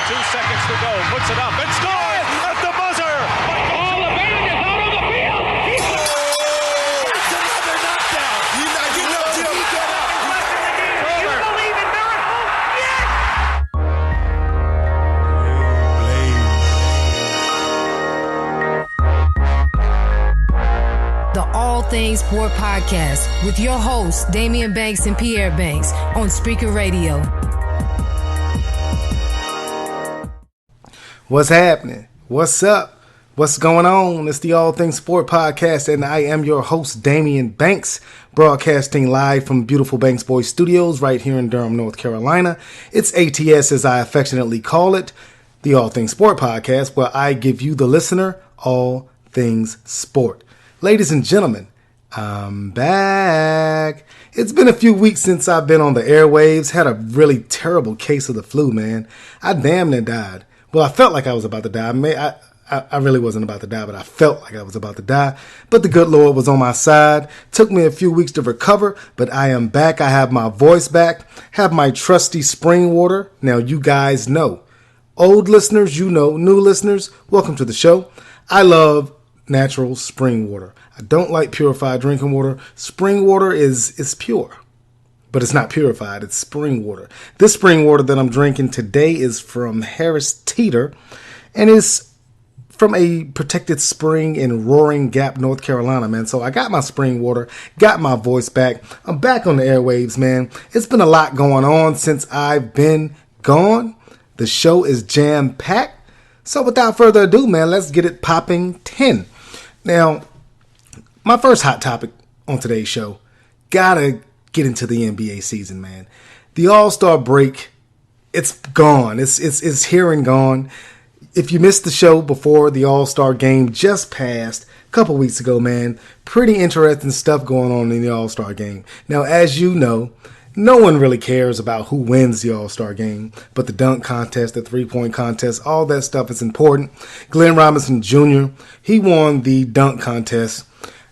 seconds to go. Puts it up and scores at the buzzer. All the man is out on the field. That's another knockdown. You know, Jim. You believe in miracles? Yes. The All Things Sport Podcast with your hosts, Damian Banks and Pierre Banks on Spreaker Radio. What's happening? What's up? What's going on? It's the All Things Sport Podcast, and I am your host, Damian Banks, broadcasting live from beautiful Banks Boys Studios right here in Durham, North Carolina. It's ATS, as I affectionately call it, the All Things Sport Podcast, where I give you, the listener, all things sport. Ladies and gentlemen, I'm back. It's been a few weeks since I've been on the airwaves. Had a really terrible case of the flu, man. I damn near died. Well, I felt like I was about to die. I really wasn't about to die, but I felt like I was about to die. But the good Lord was on my side. Took me a few weeks to recover, but I am back. I have my voice back. Have my trusty spring water. Now, you guys know. Old listeners, you know. New listeners, welcome to the show. I love natural spring water. I don't like purified drinking water. Spring water is pure. But it's not purified. It's spring water. This spring water that I'm drinking today is from Harris Teeter and is from a protected spring in Roaring Gap, North Carolina, man. So I got my spring water, got my voice back. I'm back on the airwaves, man. It's been a lot going on since I've been gone. The show is jam-packed. So without further ado, man, let's get it popping 10. Now, my first hot topic on today's show, gotta get into the NBA season, man. The All-Star break, it's gone. It's here and gone. If you missed the show before the All-Star game just passed a couple weeks ago, man, pretty interesting stuff going on in the All-Star game. Now, as you know, no one really cares about who wins the All-Star game, but the dunk contest, the three-point contest, all that stuff is important. Glenn Robinson Jr., he won the dunk contest.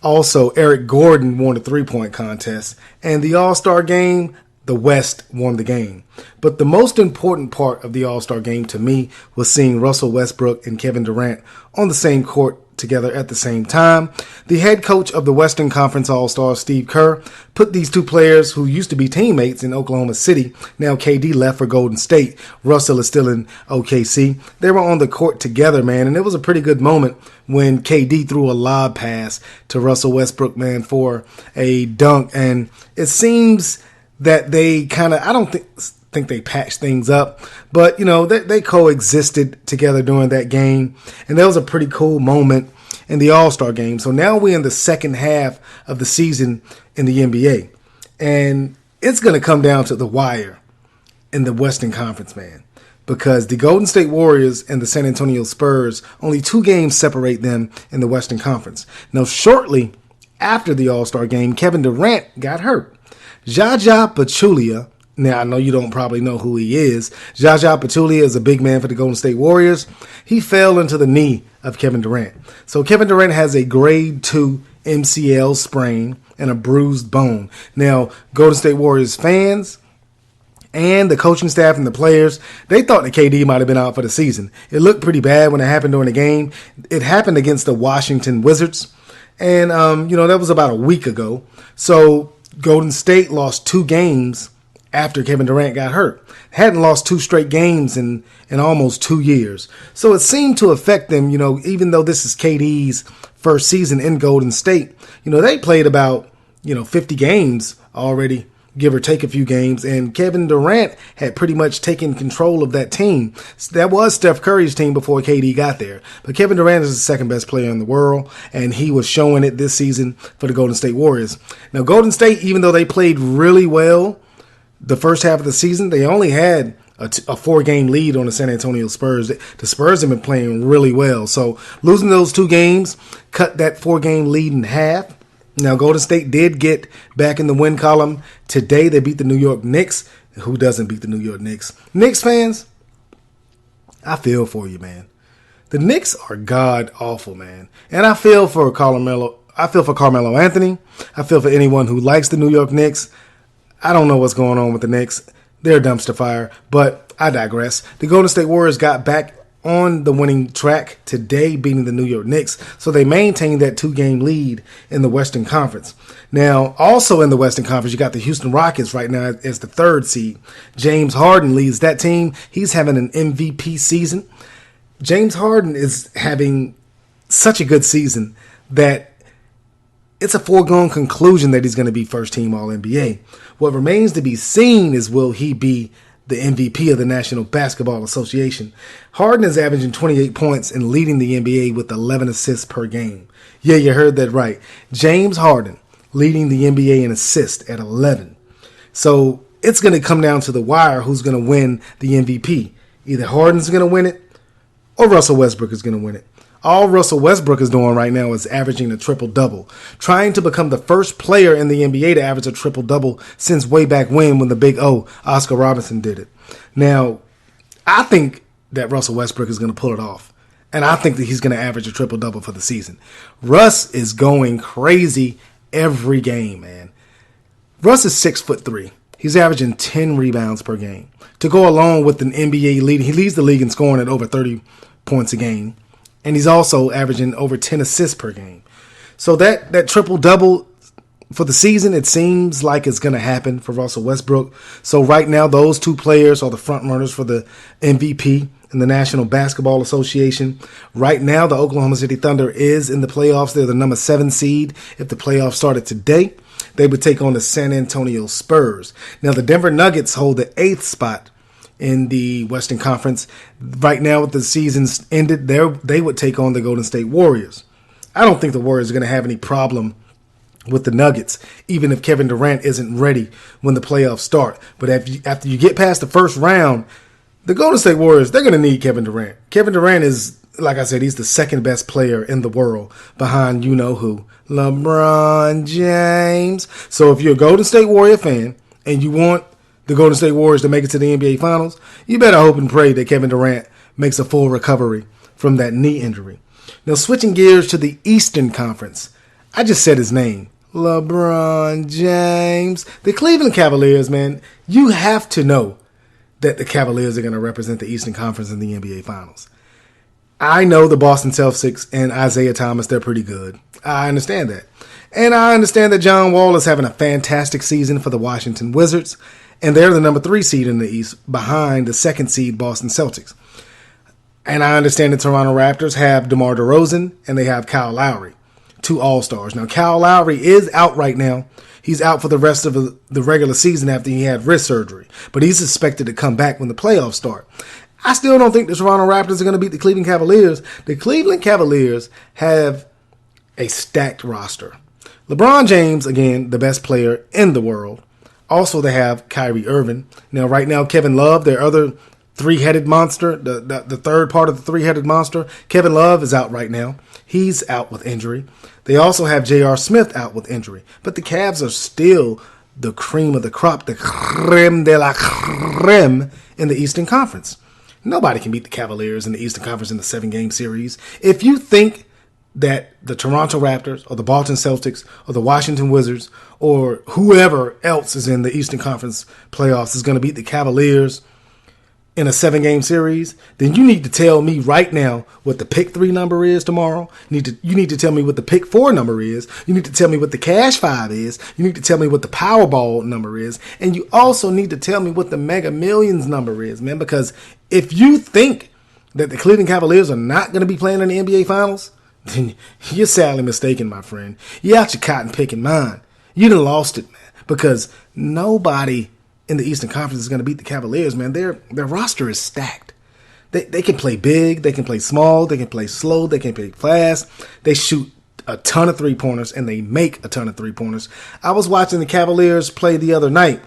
Also, Eric Gordon won the three-point contest. And the All-Star game, the West won the game. But the most important part of the All-Star game to me was seeing Russell Westbrook and Kevin Durant on the same court together at the same time. The head coach of the Western Conference All-Star, Steve Kerr, put these two players who used to be teammates in Oklahoma City. Now KD left for Golden State. Russell is still in OKC. They were on the court together, man, and it was a pretty good moment when KD threw a lob pass to Russell Westbrook, man, for a dunk. And it seems that they kind of, I don't think they patched things up, but you know, they coexisted together during that game, and that was a pretty cool moment in the All-Star game. So now we're in the second half of the season in the NBA, and it's going to come down to the wire in the Western Conference, man, because the Golden State Warriors and the San Antonio Spurs, only 2 games separate them in the Western Conference. Now, shortly after the All-Star game, Kevin Durant got hurt. Zaza Pachulia, now I know you don't probably know who he is. Zaza Pachulia is a big man for the Golden State Warriors. He fell into the knee of Kevin Durant. So Kevin Durant has a grade 2 MCL sprain and a bruised bone. Now, Golden State Warriors fans and the coaching staff and the players, they thought that KD might have been out for the season. It looked pretty bad when it happened during the game. It happened against the Washington Wizards. And, that was about a week ago. So Golden State lost 2 games after Kevin Durant got hurt. Hadn't lost 2 straight games in almost 2 years. So it seemed to affect them, even though this is KD's first season in Golden State. They played about, 50 games already, give or take a few games, and Kevin Durant had pretty much taken control of that team. That was Steph Curry's team before KD got there. But Kevin Durant is the second best player in the world, and he was showing it this season for the Golden State Warriors. Now, Golden State, even though they played really well the first half of the season, they only had a 4-game lead on the San Antonio Spurs. The Spurs have been playing really well. So losing those 2 games cut that 4-game lead in half. Now, Golden State did get back in the win column. Today, they beat the New York Knicks. Who doesn't beat the New York Knicks? Knicks fans, I feel for you, man. The Knicks are god-awful, man. And I feel for Carmelo Anthony. I feel for anyone who likes the New York Knicks. I don't know what's going on with the Knicks. They're a dumpster fire. But I digress. The Golden State Warriors got back on the winning track today, beating the New York Knicks. So they maintained that 2-game lead in the Western Conference. Now, also in the Western Conference, you got the Houston Rockets right now as the 3rd seed. James Harden leads that team. He's having an MVP season. James Harden is having such a good season that it's a foregone conclusion that he's going to be first team All-NBA. What remains to be seen is, will he be the MVP of the National Basketball Association? Harden is averaging 28 points and leading the NBA with 11 assists per game. Yeah, you heard that right. James Harden leading the NBA in assists at 11. So it's going to come down to the wire who's going to win the MVP. Either Harden's going to win it or Russell Westbrook is going to win it. All Russell Westbrook is doing right now is averaging a triple-double, trying to become the first player in the NBA to average a triple-double since way back when the Big O, Oscar Robertson, did it. Now, I think that Russell Westbrook is going to pull it off, and I think that he's going to average a triple-double for the season. Russ is going crazy every game, man. Russ is 6'3". He's averaging 10 rebounds per game. To go along with an NBA lead, he leads the league in scoring at over 30 points a game. And he's also averaging over 10 assists per game. So that triple-double for the season, it seems like it's going to happen for Russell Westbrook. So right now, those two players are the front runners for the MVP in the National Basketball Association. Right now, the Oklahoma City Thunder is in the playoffs. They're the number 7 seed. If the playoffs started today, they would take on the San Antonio Spurs. Now, the Denver Nuggets hold the 8th spot in the Western Conference. Right now, with the season's ended, they would take on the Golden State Warriors. I don't think the Warriors are going to have any problem with the Nuggets, even if Kevin Durant isn't ready when the playoffs start. But after you get past the first round, the Golden State Warriors, they're going to need Kevin Durant. Kevin Durant is, like I said, he's the 2nd best player in the world behind you-know-who, LeBron James. So if you're a Golden State Warrior fan and you want the Golden State Warriors to make it to the NBA Finals, you better hope and pray that Kevin Durant makes a full recovery from that knee injury. Now, switching gears to the Eastern Conference, I just said his name, LeBron James. The Cleveland Cavaliers, man, you have to know that the Cavaliers are going to represent the Eastern Conference in the NBA Finals. I know the Boston Celtics and Isaiah Thomas, they're pretty good. I understand that. And I understand that John Wall is having a fantastic season for the Washington Wizards. And they're the number 3 seed in the East behind the 2nd seed Boston Celtics. And I understand the Toronto Raptors have DeMar DeRozan and they have Kyle Lowry, 2 All-Stars. Now, Kyle Lowry is out right now. He's out for the rest of the regular season after he had wrist surgery. But he's expected to come back when the playoffs start. I still don't think the Toronto Raptors are going to beat the Cleveland Cavaliers. The Cleveland Cavaliers have a stacked roster. LeBron James, again, the best player in the world. Also, they have Kyrie Irving. Now, right now, Kevin Love, their other 3-headed monster, the third part of the 3-headed monster, Kevin Love is out right now. He's out with injury. They also have J.R. Smith out with injury. But the Cavs are still the cream of the crop, the creme de la creme in the Eastern Conference. Nobody can beat the Cavaliers in the Eastern Conference in the 7-game series. If you think that the Toronto Raptors or the Boston Celtics or the Washington Wizards or whoever else is in the Eastern Conference playoffs is going to beat the Cavaliers in a 7-game series, then you need to tell me right now what the pick 3 number is tomorrow. You need to tell me what the pick 4 number is. You need to tell me what the cash 5 is. You need to tell me what the Powerball number is. And you also need to tell me what the Mega Millions number is, man, because if you think that the Cleveland Cavaliers are not going to be playing in the NBA Finals, then you're sadly mistaken, my friend. You're out your cotton picking mind. You done lost it, man, because nobody in the Eastern Conference is going to beat the Cavaliers, man. Their roster is stacked. They can play big, they can play small, they can play slow, they can play fast. They shoot a ton of 3-pointers, and they make a ton of 3-pointers. I was watching the Cavaliers play the other night,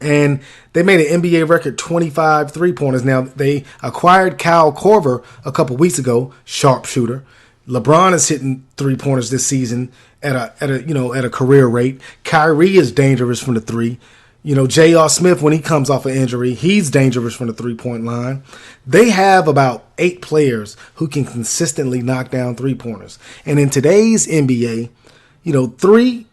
and they made an NBA record 25 3-pointers. Now, they acquired Kyle Korver a couple weeks ago, sharpshooter. LeBron is hitting 3-pointers this season at a career rate. Kyrie is dangerous from the 3. J.R. Smith, when he comes off an injury, he's dangerous from the 3-point line. They have about 8 players who can consistently knock down 3-pointers. And in today's NBA, 3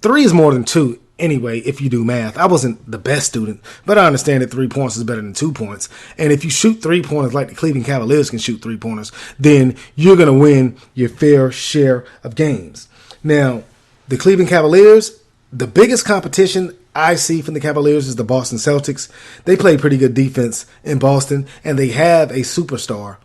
is more than 2 anyway if you do math. I wasn't the best student, but I understand that 3 points is better than 2 points. And if you shoot 3-pointers like the Cleveland Cavaliers can shoot 3-pointers, then you're going to win your fair share of games. Now, the Cleveland Cavaliers, the biggest competition I see from the Cavaliers is the Boston Celtics. They play pretty good defense in Boston, and they have a superstar.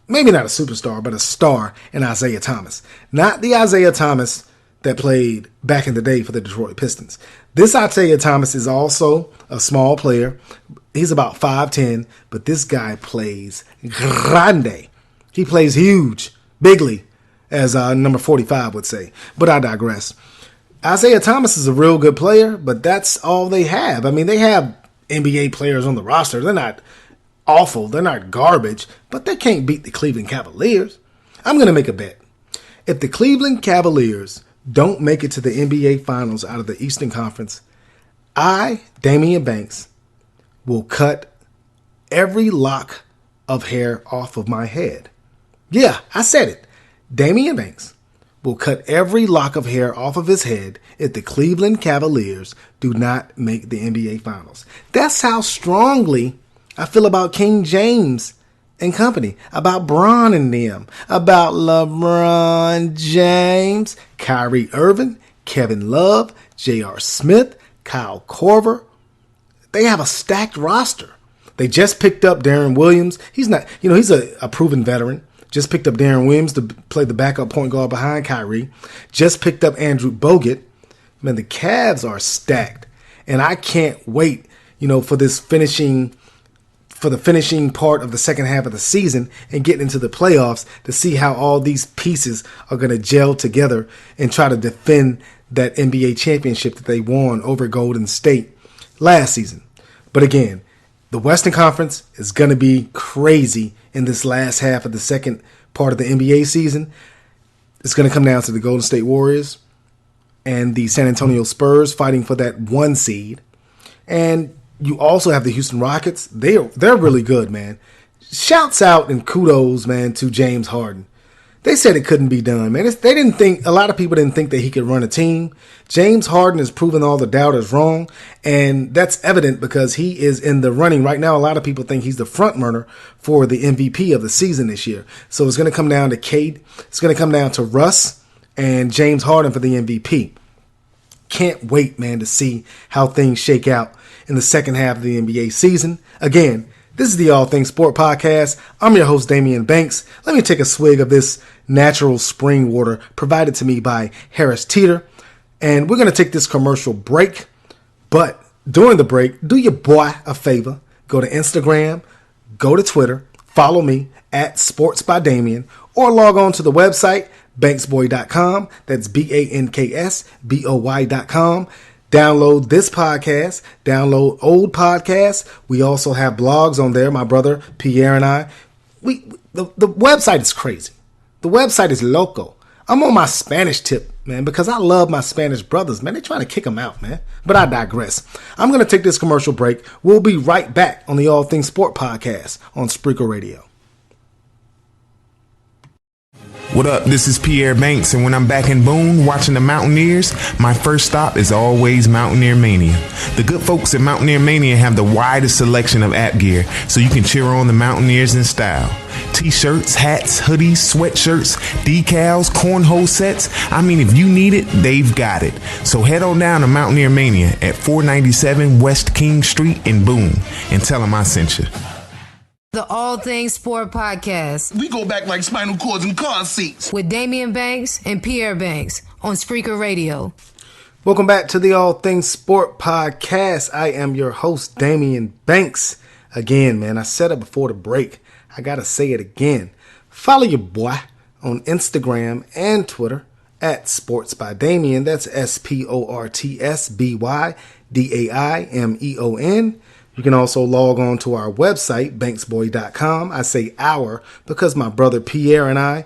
Maybe not a superstar, but a star in Isaiah Thomas. Not the Isaiah Thomas that played back in the day for the Detroit Pistons. This Isaiah Thomas is also a small player. He's about 5'10", but this guy plays grande. He plays huge, bigly, as number 45 would say. But I digress. Isaiah Thomas is a real good player, but that's all they have. I mean, they have NBA players on the roster. They're not awful. They're not garbage, but they can't beat the Cleveland Cavaliers. I'm going to make a bet. If the Cleveland Cavaliers don't make it to the NBA Finals out of the Eastern Conference, I, Damian Banks, will cut every lock of hair off of my head. Yeah, I said it. Damian Banks will cut every lock of hair off of his head if the Cleveland Cavaliers do not make the NBA Finals. That's how strongly I feel about King James and company, about Bron and them, about LeBron James, Kyrie Irving, Kevin Love, J.R. Smith, Kyle Korver. They have a stacked roster. They just picked up Darren Williams. He's not, he's a proven veteran. Just picked up Darren Williams to play the backup point guard behind Kyrie. Just picked up Andrew Bogut. Man, the Cavs are stacked. And I can't wait, for the finishing part of the second half of the season and getting into the playoffs to see how all these pieces are going to gel together and try to defend that NBA championship that they won over Golden State last season. But again, the Western Conference is going to be crazy in this last half of the second part of the NBA season. It's going to come down to the Golden State Warriors and the San Antonio Spurs fighting for that 1 seed. And you also have the Houston Rockets. They're really good, man. Shouts out and kudos, man, to James Harden. They said it couldn't be done, man. A lot of people didn't think that he could run a team. James Harden has proven all the doubters wrong, and that's evident because he is in the running right now. A lot of people think he's the front runner for the MVP of the season this year. So it's going to come down to Cade. It's going to come down to Russ and James Harden for the MVP. Can't wait, man, to see how things shake out in the second half of the NBA season. Again, this is the All Things Sport Podcast. I'm your host, Damian Banks. Let me take a swig of this natural spring water provided to me by Harris Teeter. And we're going to take this commercial break. But during the break, do your boy a favor. Go to Instagram, go to Twitter, follow me at Sports by Damian, or log on to the website, banksboy.com. That's BANKSBOY.com. Download this podcast, download old podcasts. We also have blogs on there. My brother Pierre and I, the website is crazy. The website is loco. I'm on my Spanish tip, man, because I love my Spanish brothers, man. They're trying to kick them out, man. But I digress. I'm going to take this commercial break. We'll be right back on the All Things Sport Podcast on Spreaker Radio. What up, this is Pierre Banks, and when I'm back in Boone watching the Mountaineers, my first stop is always Mountaineer Mania. The good folks at Mountaineer Mania have the widest selection of app gear, so you can cheer on the Mountaineers in style. T-shirts, hats, hoodies, sweatshirts, decals, cornhole sets. I mean, if you need it, they've got it. So head on down to Mountaineer Mania at 497 West King Street in Boone and tell them I sent you. The All Things Sport Podcast We go back like spinal cords and car seats. with Damian Banks and Pierre Banks on Spreaker Radio. Welcome back to the All Things Sport Podcast. I am your host, Damian Banks. Again, man, I said it before the break. I got to say it again. Follow your boy on Instagram and Twitter at Sports by Damian. That's SportsByDamion. You can also log on to our website, banksboy.com. I say our because my brother Pierre and I,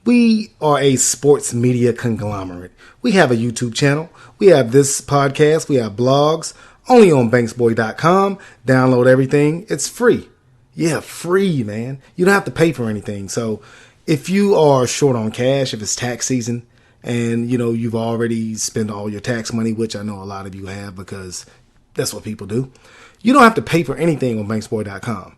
we are a sports media conglomerate. We have a YouTube channel. We have this podcast. We have blogs only on banksboy.com. Download everything. It's free. Yeah, free, man. You don't have to pay for anything. So if you are short on cash, if it's tax season, and you've already spent all your tax money, which I know a lot of you have because that's what people do. You don't have to pay for anything on banksport.com.